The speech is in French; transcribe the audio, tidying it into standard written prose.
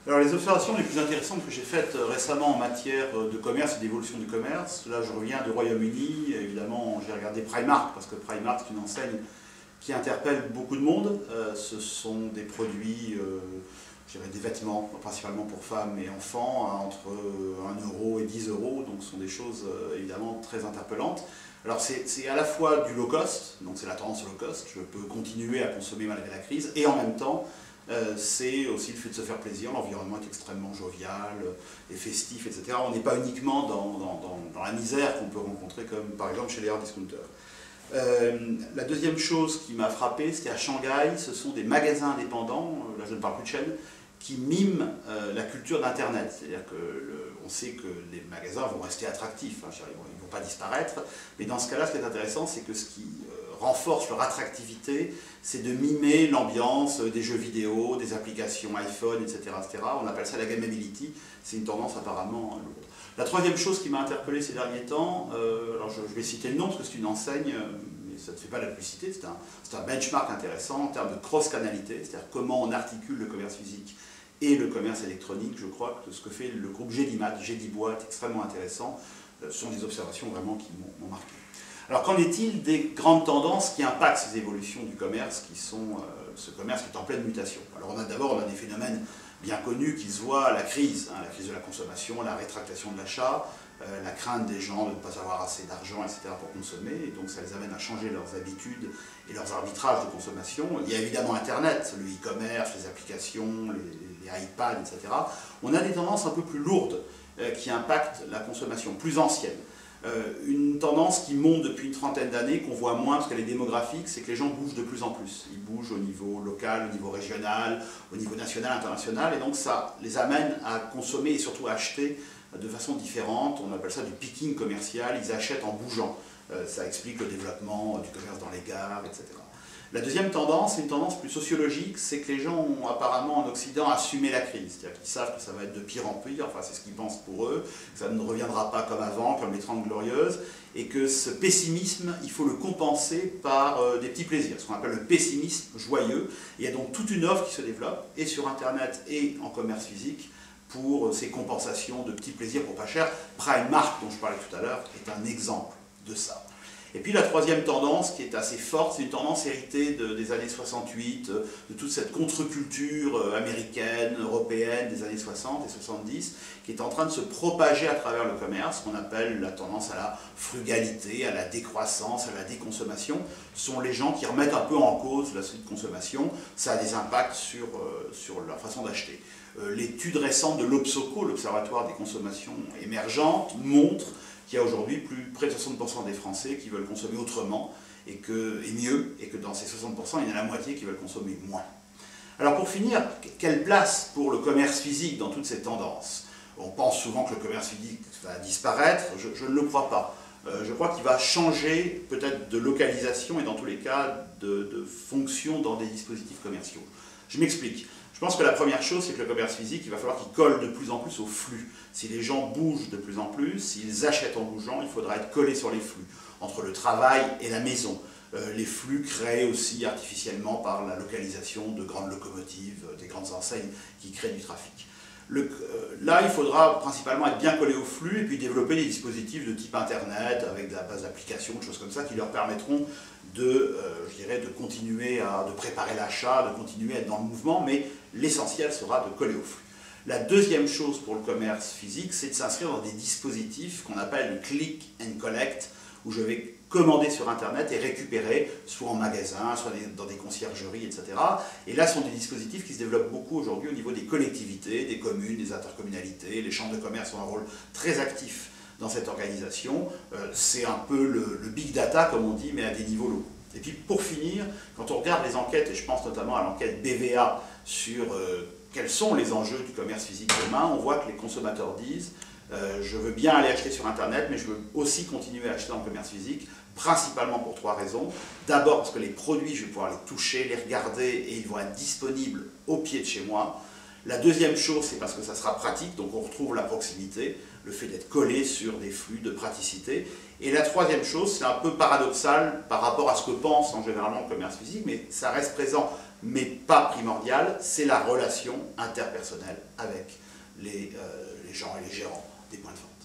Alors les observations les plus intéressantes que j'ai faites récemment en matière de commerce et d'évolution du commerce, là je reviens du Royaume-Uni, évidemment j'ai regardé Primark, parce que Primark c'est une enseigne qui interpelle beaucoup de monde. Ce sont des produits, je dirais des vêtements, principalement pour femmes et enfants, entre 1 euro et 10 euros, donc ce sont des choses évidemment très interpellantes. Alors c'est à la fois du low cost, donc c'est la tendance low cost, je peux continuer à consommer malgré la crise, et en même temps, c'est aussi le fait de se faire plaisir, l'environnement est extrêmement jovial et festif, etc. On n'est pas uniquement dans la misère qu'on peut rencontrer, comme par exemple chez les hard discounters. La deuxième chose qui m'a frappé, c'est qu'à Shanghai, ce sont des magasins indépendants, là je ne parle plus de chaîne, qui miment la culture d'Internet. C'est-à-dire qu'on sait que les magasins vont rester attractifs, hein, ils ne vont pas disparaître, mais dans ce cas-là, ce qui est intéressant, c'est que ce qui renforce leur attractivité, c'est de mimer l'ambiance des jeux vidéo, des applications iPhone, etc., etc. On appelle ça la gamability, c'est une tendance apparemment lourde. La troisième chose qui m'a interpellé ces derniers temps, alors je vais citer le nom parce que c'est une enseigne, mais ça ne fait pas la publicité, c'est un benchmark intéressant en termes de cross-canalité, c'est-à-dire comment on articule le commerce physique et le commerce électronique. Je crois que ce que fait le groupe Gédimat, Gédibois, est extrêmement intéressant. Ce sont des observations vraiment qui m'ont marqué. Alors qu'en est-il des grandes tendances qui impactent ces évolutions du commerce, qui sont ce commerce qui est en pleine mutation? Alors d'abord on a des phénomènes bien connus qui se voient à la crise de la consommation, la rétractation de l'achat, la crainte des gens de ne pas avoir assez d'argent, etc. pour consommer, et donc ça les amène à changer leurs habitudes et leurs arbitrages de consommation. Il y a évidemment Internet, le e-commerce, les applications, les iPads, etc. On a des tendances un peu plus lourdes qui impactent la consommation, plus ancienne. Une tendance qui monte depuis une trentaine d'années, qu'on voit moins parce qu'elle est démographique, c'est que les gens bougent de plus en plus. Ils bougent au niveau local, au niveau régional, au niveau national, international, et donc ça les amène à consommer et surtout à acheter de façon différente. On appelle ça du picking commercial, ils achètent en bougeant. Ça explique le développement du commerce dans les gares, etc. La deuxième tendance, c'est une tendance plus sociologique, c'est que les gens ont apparemment en Occident assumé la crise. C'est-à-dire qu'ils savent que ça va être de pire en pire, enfin c'est ce qu'ils pensent pour eux, que ça ne reviendra pas comme avant, comme les 30 Glorieuses, et que ce pessimisme, il faut le compenser par des petits plaisirs, ce qu'on appelle le pessimisme joyeux. Il y a donc toute une offre qui se développe, et sur Internet et en commerce physique, pour ces compensations de petits plaisirs pour pas cher. Primark, dont je parlais tout à l'heure, est un exemple de ça. Et puis la troisième tendance, qui est assez forte, c'est une tendance héritée des années 68, de toute cette contre-culture américaine, européenne des années 60 et 70, qui est en train de se propager à travers le commerce, qu'on appelle la tendance à la frugalité, à la décroissance, à la déconsommation. Ce sont les gens qui remettent un peu en cause la consommation. Ça a des impacts sur leur façon d'acheter. L'étude récente de l'Obsoco, l'Observatoire des consommations émergentes, montre qu'il y a aujourd'hui près de 60% des Français qui veulent consommer autrement et mieux, et que dans ces 60%, il y en a la moitié qui veulent consommer moins. Alors pour finir, quelle place pour le commerce physique dans toutes ces tendances? On pense souvent que le commerce physique va disparaître, je ne le crois pas. Je crois qu'il va changer peut-être de localisation et dans tous les cas de fonction dans des dispositifs commerciaux. Je m'explique. Je pense que la première chose, c'est que le commerce physique, il va falloir qu'il colle de plus en plus au flux. Si les gens bougent de plus en plus, s'ils achètent en bougeant, il faudra être collé sur les flux, entre le travail et la maison. Les flux créés aussi artificiellement par la localisation de grandes locomotives, des grandes enseignes qui créent du trafic. Là, il faudra principalement être bien collé au flux et puis développer des dispositifs de type Internet, avec de la base d'applications, de choses comme ça, qui leur permettront de continuer de préparer l'achat, de continuer à être dans le mouvement, mais l'essentiel sera de coller au flux. La deuxième chose pour le commerce physique, c'est de s'inscrire dans des dispositifs qu'on appelle le click and collect, où je vais commander sur Internet et récupérer, soit en magasin, soit dans des conciergeries, etc. Et là, ce sont des dispositifs qui se développent beaucoup aujourd'hui au niveau des collectivités, des communes, des intercommunalités. Les chambres de commerce ont un rôle très actif dans cette organisation. C'est un peu le big data, comme on dit, mais à des niveaux locaux. Et puis pour finir, quand on regarde les enquêtes, et je pense notamment à l'enquête BVA sur quels sont les enjeux du commerce physique demain, on voit que les consommateurs disent je veux bien aller acheter sur Internet, mais je veux aussi continuer à acheter dans le commerce physique, principalement pour trois raisons. D'abord parce que les produits, je vais pouvoir les toucher, les regarder, et ils vont être disponibles au pied de chez moi. La deuxième chose, c'est parce que ça sera pratique, donc on retrouve la proximité, le fait d'être collé sur des flux de praticité. Et la troisième chose, c'est un peu paradoxal par rapport à ce que pense en général le commerce physique, mais ça reste présent mais pas primordial, c'est la relation interpersonnelle avec les gens et les gérants des points de vente.